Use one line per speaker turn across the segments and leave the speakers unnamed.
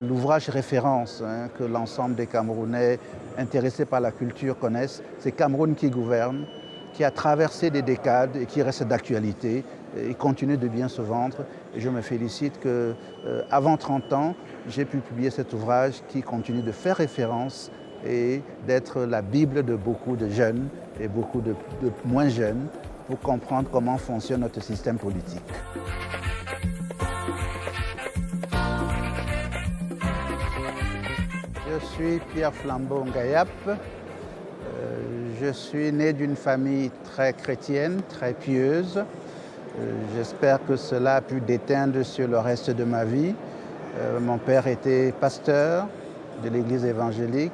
L'ouvrage référence que l'ensemble des Camerounais intéressés par la culture connaissent, c'est Cameroun qui gouverne, qui a traversé des décades et qui reste d'actualité et continue de bien se vendre. Et je me félicite qu'avant 30 ans, j'ai pu publier cet ouvrage qui continue de faire référence et d'être la Bible de beaucoup de jeunes et beaucoup de moins jeunes pour comprendre comment fonctionne notre système politique. Je suis Pierre Flambeau Ngayap. Je suis né d'une famille très chrétienne, très pieuse. J'espère que cela a pu déteindre sur le reste de ma vie. Mon père était pasteur de l'église évangélique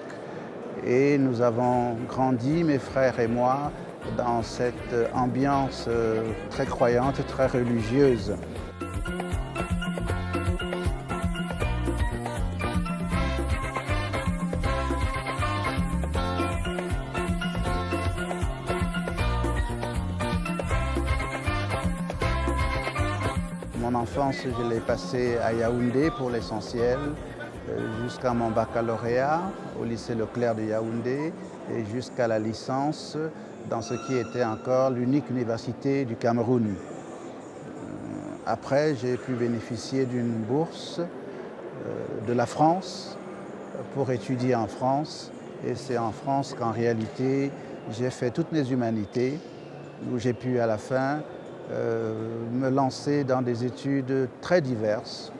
et nous avons grandi, mes frères et moi, dans cette ambiance très croyante, très religieuse. Mon enfance, je l'ai passée à Yaoundé pour l'essentiel, jusqu'à mon baccalauréat au lycée Leclerc de Yaoundé et jusqu'à la licence dans ce qui était encore l'unique université du Cameroun. Après, j'ai pu bénéficier d'une bourse de la France pour étudier en France. Et c'est en France qu'en réalité, j'ai fait toutes mes humanités, où j'ai pu à la fin me lancer dans des études très diverses,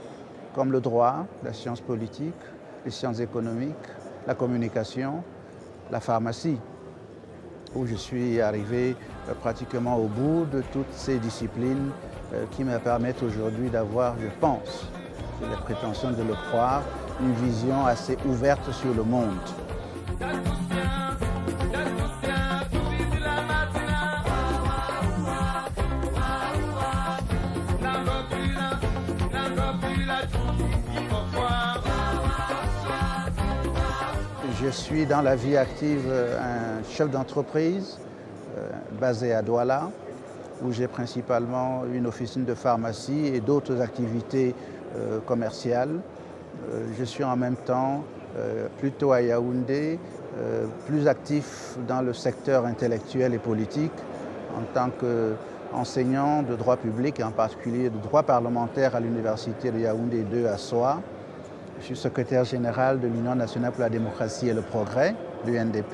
comme le droit, la science politique, les sciences économiques, la communication, la pharmacie, où je suis arrivé pratiquement au bout de toutes ces disciplines qui me permettent aujourd'hui d'avoir, je pense, j'ai la prétention de le croire, une vision assez ouverte sur le monde. Je suis dans la vie active un chef d'entreprise basé à Douala, où j'ai principalement une officine de pharmacie et d'autres activités commerciales. Je suis en même temps plutôt à Yaoundé, plus actif dans le secteur intellectuel et politique en tant qu'enseignant de droit public et en particulier de droit parlementaire à l'université de Yaoundé 2 à Soa. Je suis secrétaire général de l'Union nationale pour la démocratie et le progrès, l'UNDP,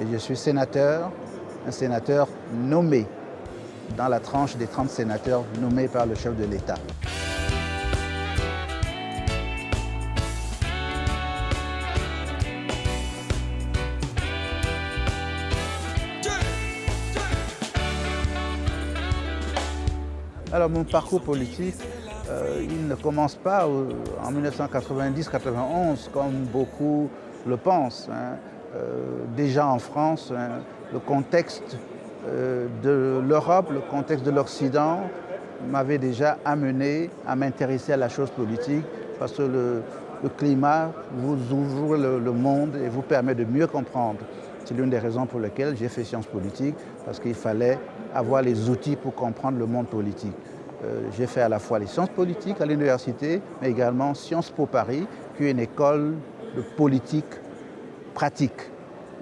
et je suis sénateur, un sénateur nommé dans la tranche des 30 sénateurs nommés par le chef de l'État. Alors mon parcours politique, il ne commence pas en 1990-91 comme beaucoup le pensent. Déjà en France, le contexte de l'Europe, le contexte de l'Occident m'avait déjà amené à m'intéresser à la chose politique parce que le climat vous ouvre le monde et vous permet de mieux comprendre. C'est l'une des raisons pour lesquelles j'ai fait sciences politiques, parce qu'il fallait avoir les outils pour comprendre le monde politique. J'ai fait à la fois les sciences politiques à l'université, mais également Sciences Po Paris, qui est une école de politique pratique,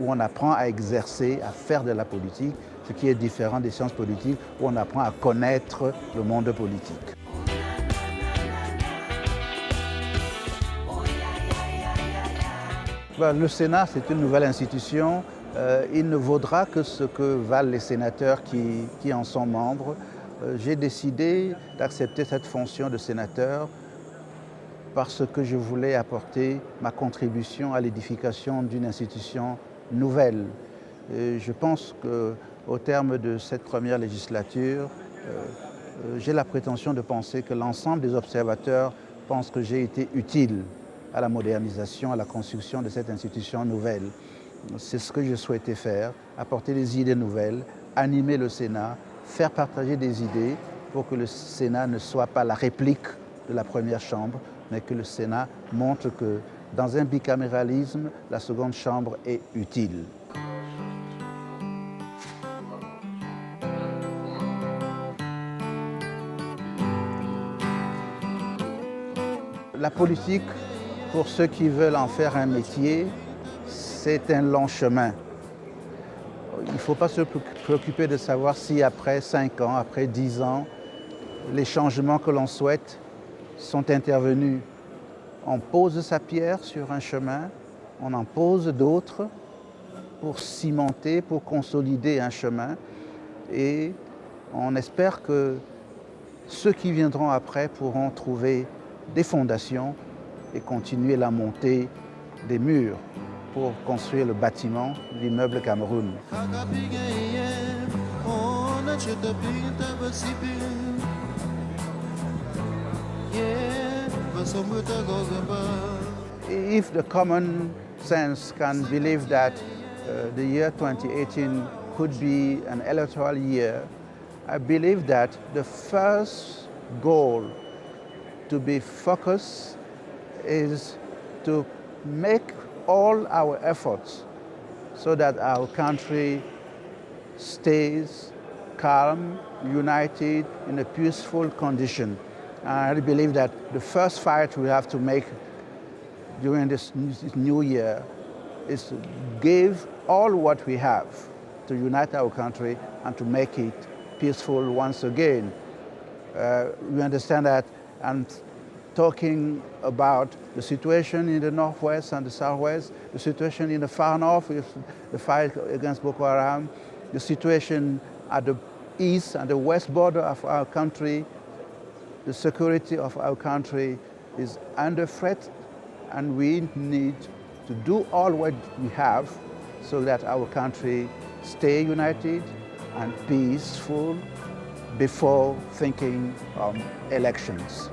où on apprend à exercer, à faire de la politique, ce qui est différent des sciences politiques, où on apprend à connaître le monde politique. Le Sénat, c'est une nouvelle institution. Il ne vaudra que ce que valent les sénateurs qui en sont membres. J'ai décidé d'accepter cette fonction de sénateur parce que je voulais apporter ma contribution à l'édification d'une institution nouvelle. Et je pense qu'au terme de cette première législature, j'ai la prétention de penser que l'ensemble des observateurs pensent que j'ai été utile à la modernisation, à la construction de cette institution nouvelle. C'est ce que je souhaitais faire, apporter des idées nouvelles, animer le Sénat, faire partager des idées pour que le Sénat ne soit pas la réplique de la première chambre, mais que le Sénat montre que dans un bicaméralisme, la seconde chambre est utile. La politique pour ceux qui veulent en faire un métier, c'est un long chemin. Il ne faut pas se préoccuper de savoir si après 5 ans, après 10 ans, les changements que l'on souhaite sont intervenus. On pose sa pierre sur un chemin, on en pose d'autres pour cimenter, pour consolider un chemin. Et on espère que ceux qui viendront après pourront trouver des fondations et continuer la montée des murs pour construire le bâtiment, l'immeuble Cameroun. If the common sense can believe that the year 2018 could be an electoral year, I believe that the first goal to be focused is to make all our efforts so that our country stays calm, united, in a peaceful condition. I believe that the first fight we have to make during this new year is to give all what we have to unite our country and to make it peaceful once again. We understand that I'm talking about the situation in the northwest and the southwest, the situation in the far north with the fight against Boko Haram, the situation at the east and the west border of our country. The security of our country is under threat, and we need to do all what we have so that our country stay united and peaceful before thinking of elections.